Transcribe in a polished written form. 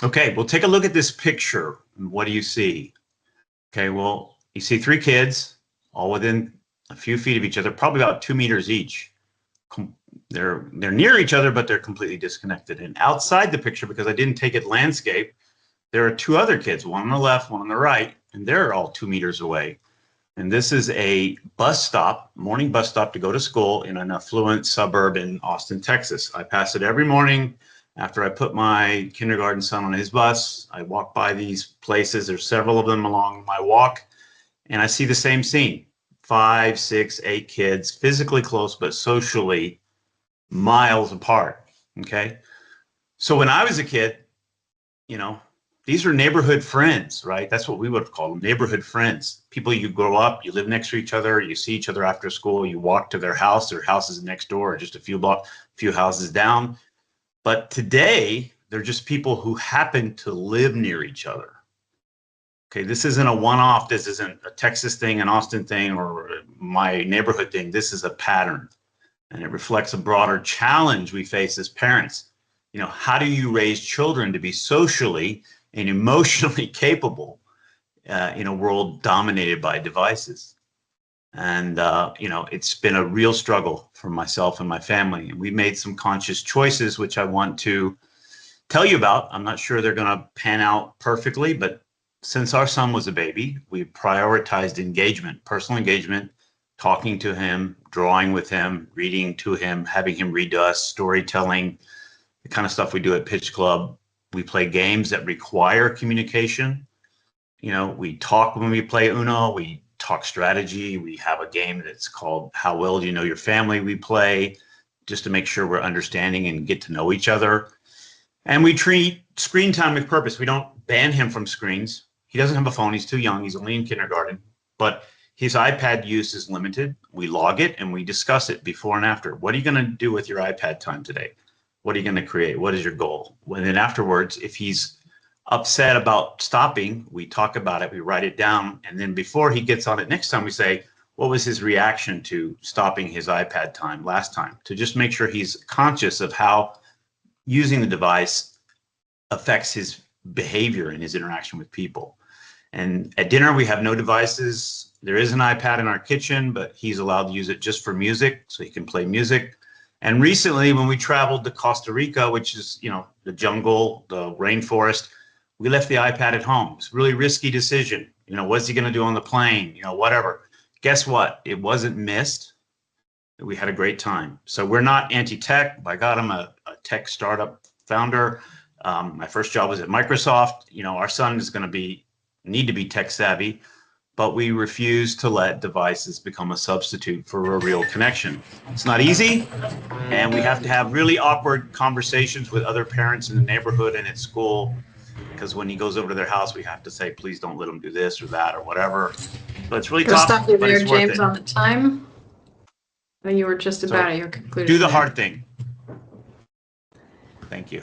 Okay, well, take a look at this picture. What do you see? Okay, well, you see three kids all within a few feet of each other, probably about 2 meters each. They're near each other, but they're completely disconnected. And outside the picture, because I didn't take it landscape, there are two other kids, one on the left, one on the right, and they're all 2 meters away. And this is a bus stop, morning bus stop to go to school in an affluent suburb in Austin, Texas. I pass it every morning after I put my kindergarten son on his bus. I walk by these places. There's several of them along my walk, and I see the same scene. 5, 6, 8 kids, physically close, but socially miles apart. Okay. So when I was a kid, you know, these are neighborhood friends, right? That's what we would call them, neighborhood friends. People you grow up, you live next to each other, you see each other after school, you walk to their house is next door, or just a few houses down. But today, they're just people who happen to live near each other. Okay, this isn't a one-off, this isn't a Texas thing, an Austin thing, or my neighborhood thing. This is a pattern, and it reflects a broader challenge we face as parents. You know, how do you raise children to be socially and emotionally capable in a world dominated by devices? And, you know, it's been a real struggle for myself and my family. And we made some conscious choices, which I want to tell you about. I'm not sure they're going to pan out perfectly, but since our son was a baby, we prioritized engagement, personal engagement, talking to him, drawing with him, reading to him, having him read to us, storytelling, the kind of stuff we do at Pitch Club. We play games that require communication. You know, we talk when we play Uno, we talk strategy. We have a game that's called How Well Do You Know Your Family? We play just to make sure we're understanding and get to know each other. And we treat screen time with purpose. We don't ban him from screens. He doesn't have a phone. He's too young. He's only in kindergarten. But his iPad use is limited. We log it and we discuss it before and after. What are you going to do with your iPad time today? What are you going to create? What is your goal? And then afterwards, if he's upset about stopping, we talk about it, we write it down. And then before he gets on it next time, we say, what was his reaction to stopping his iPad time last time? To just make sure he's conscious of how using the device affects his behavior and his interaction with people. And at dinner, we have no devices. There is an iPad in our kitchen, but he's allowed to use it just for music, so he can play music. And recently, when we traveled to Costa Rica, which is, you know, the jungle, the rainforest, we left the iPad at home. It's a really risky decision. You know, what's he going to do on the plane? You know, whatever. Guess what? It wasn't missed. We had a great time. So we're not anti-tech. By God, I'm a tech startup founder. My first job was at Microsoft. You know, our son is going to need to be tech savvy, but we refuse to let devices become a substitute for a real connection. It's not easy, and we have to have really awkward conversations with other parents in the neighborhood and at school, because when he goes over to their house, we have to say, please don't let him do this or that or whatever. So it's really tough, stop you but there, it's worth James, it. on the time. You were just about at your conclusion. Do the there. hard thing. Thank you.